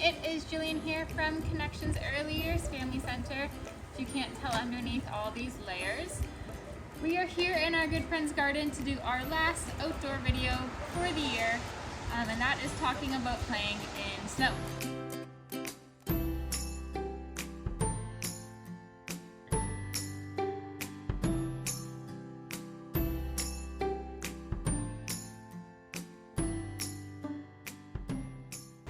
it is Jillian here from Connections Early Years Family Center. If you can't tell underneath all these layers, we are here in our good friend's garden to do our last outdoor video for the year, and that is talking about playing in snow.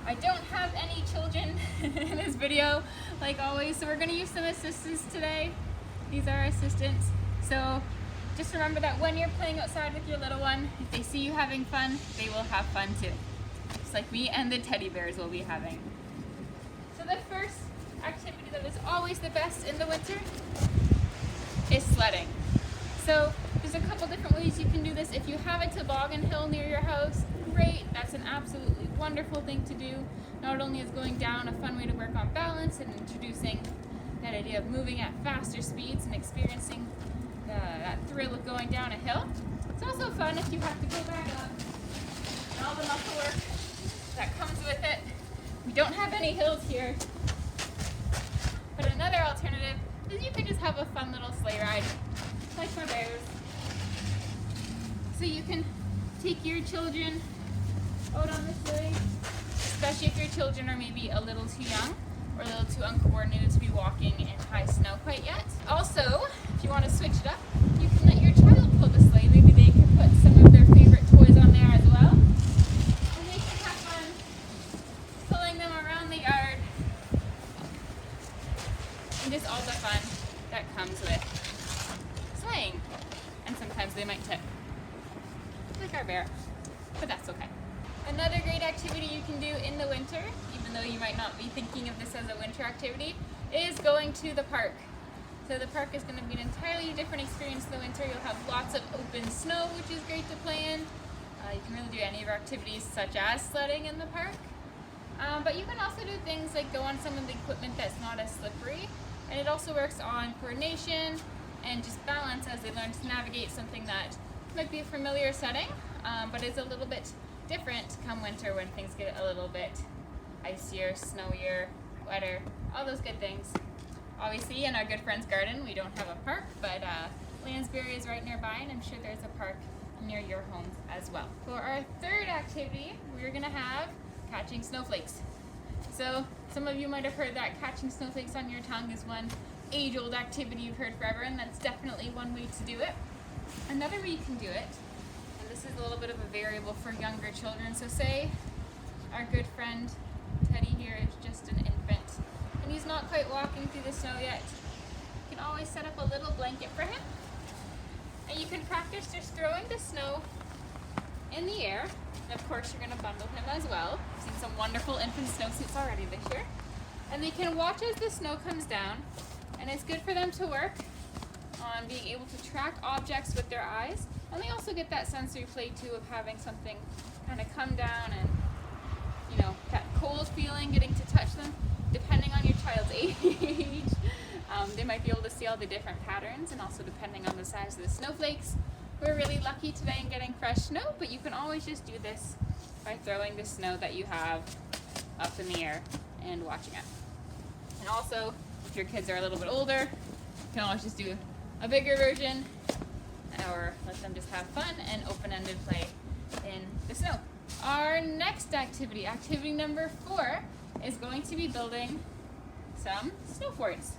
I don't have any children in this video, like always, so we're going to use some assistants today. These are our assistants. So just remember that when you're playing outside with your little one, if they see you having fun, they will have fun too. Just like me and the teddy bears will be having. So the first activity that is always the best in the winter is sledding. So there's a couple different ways you can do this. If you have a toboggan hill near your house, great. That's an absolutely wonderful thing to do. Not only is going down a fun way to work on balance and introducing that idea of moving at faster speeds and experiencing that thrill of going down a hill. It's also fun if you have to go back up and all the muscle work that comes with it. We don't have any hills here, but another alternative is you can just have a fun little sleigh ride, like my bears. So you can take your children out on the sleigh, especially if your children are maybe a little too young or a little too uncoordinated to be walking in high snow quite yet. Also, if you want to switch it up, you can let your child pull the sleigh. Maybe they can put some of their favorite toys on there as well. And they can have fun pulling them around the yard and just all the fun that comes with sleighing. And sometimes they might tip, like our bear, but that's okay. Another great activity you can do in the winter, even though you might not be thinking of this as a winter activity, is going to the park. So the park is going to be an entirely different experience in the winter. You'll have lots of open snow, which is great to play in. You can really do any of our activities such as sledding in the park. But you can also do things like go on some of the equipment that's not as slippery. And it also works on coordination and just balance as they learn to navigate something that might be a familiar setting, but is a little bit different come winter when things get a little bit icier, snowier, wetter, all those good things. Obviously, in our good friend's garden, we don't have a park, but Lansbury is right nearby, and I'm sure there's a park near your homes as well. For our third activity, we're going to have catching snowflakes. So some of you might have heard that catching snowflakes on your tongue is one age-old activity you've heard forever, and that's definitely one way to do it. Another way you can do it, and this is a little bit of a variable for younger children, so say our good friend Teddy here is just an infant and he's not quite walking through the snow yet. You can always set up a little blanket for him, and you can practice just throwing the snow in the air. And of course you're going to bundle him as well. I've seen some wonderful infant snowsuits already this year. And they can watch as the snow comes down, and it's good for them to work on being able to track objects with their eyes, and they also get that sensory play too of having something kind of come down and, you know, that cold feeling, getting to touch them. Depending on your child's age, they might be able to see all the different patterns, and also depending on the size of the snowflakes. We're really lucky today in getting fresh snow, but you can always just do this by throwing the snow that you have up in the air and watching it. And also, if your kids are a little bit older, you can always just do a bigger version, or let them just have fun and open-ended play in the snow. Our next activity, activity number 4, is going to be building some snow forts.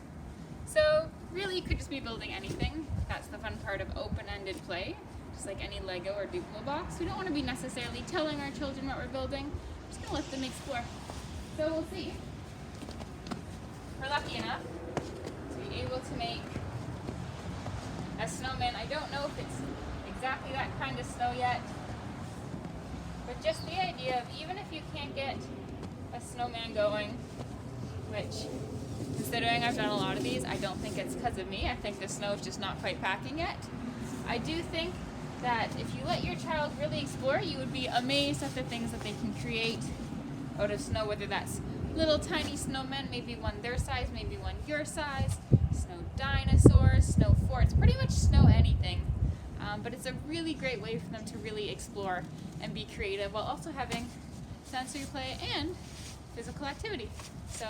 So really you could just be building anything. That's the fun part of open-ended play, just like any Lego or Duplo box. We don't want to be necessarily telling our children what we're building. We're just going to let them explore. So we'll see. We're lucky enough to be able to make a snowman. I don't know if it's exactly that kind of snow yet, but just the idea of, even if you can't get a snowman going, which, considering I've done a lot of these, I don't think it's because of me. I think the snow is just not quite packing yet. I do think that if you let your child really explore, you would be amazed at the things that they can create out of snow, whether that's little tiny snowmen, maybe one their size, maybe one your size, snow dinosaurs, snow forts, pretty much snow anything. But it's a really great way for them to really explore and be creative while also having sensory play and physical activity. So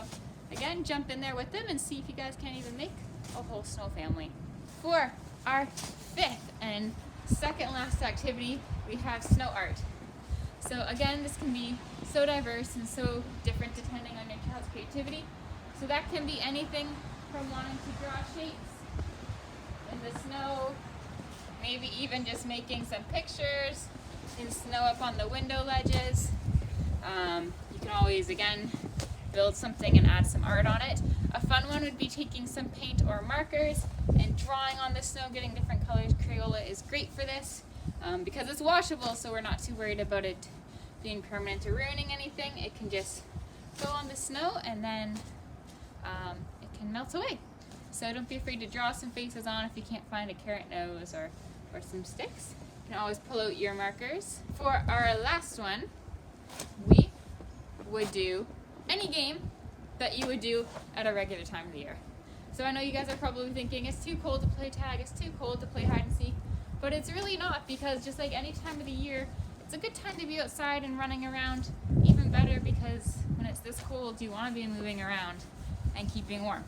again, jump in there with them and see if you guys can't even make a whole snow family. For our fifth and second last activity, we have snow art. So again, this can be so diverse and so different depending on your child's creativity. So that can be anything from wanting to draw shapes in the snow, maybe even just making some pictures in snow up on the window ledges. You can always, again, build something and add some art on it. A fun one would be taking some paint or markers and drawing on the snow, getting different colors. Crayola is great for this because it's washable, so we're not too worried about it being permanent or ruining anything. It can just go on the snow and then it can melt away. So don't be afraid to draw some faces on if you can't find a carrot nose or some sticks. You can always pull out your markers. For our last one, we would do any game that you would do at a regular time of the year. So I know you guys are probably thinking it's too cold to play tag, it's too cold to play hide and seek, but it's really not, because just like any time of the year, it's a good time to be outside and running around. Even better, because when it's this cold, you want to be moving around and keeping warm.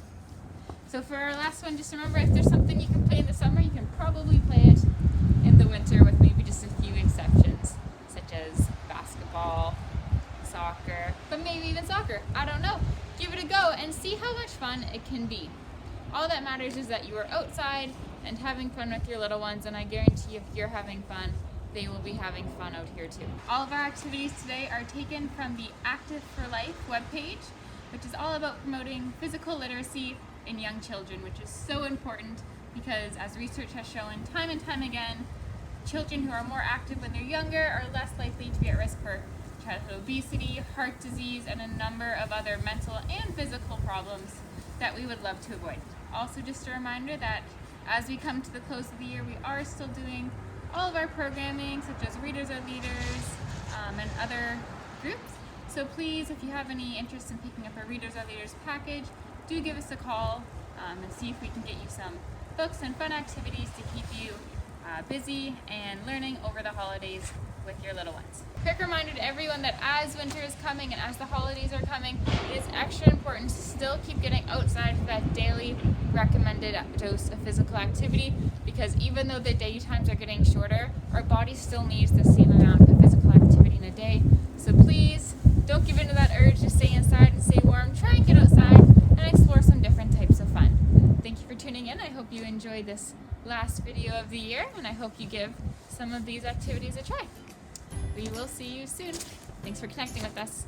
So for our last one, just remember, if there's something you can play in the summer, you can probably play it in the winter, with maybe just a few exceptions, such as basketball, soccer, but maybe even soccer. I don't know. Give it a go and see how much fun it can be. All that matters is that you are outside and having fun with your little ones, and I guarantee if you're having fun, they will be having fun out here too. All of our activities today are taken from the Active for Life webpage, which is all about promoting physical literacy in young children, which is so important because, as research has shown time and time again, children who are more active when they're younger are less likely to be at risk for childhood obesity, heart disease, and a number of other mental and physical problems that we would love to avoid. Also, just a reminder that as we come to the close of the year, we are still doing all of our programming, such as Readers Are Leaders and other groups. So please, if you have any interest in picking up our Readers Are Leaders package, do give us a call and see if we can get you some books and fun activities to keep you busy and learning over the holidays with your little ones. Quick reminder to everyone that as winter is coming and as the holidays are coming, it is extra important to still keep getting outside for that daily recommended dose of physical activity, because even though the daytimes are getting shorter, our body still needs the same amount of physical activity in a day. So please don't give in to that urge to stay inside and stay warm. Try and get outside and explore some different types of fun. Thank you for tuning in. I hope you enjoyed this last video of the year, and I hope you give some of these activities a try. We will see you soon. Thanks for connecting with us.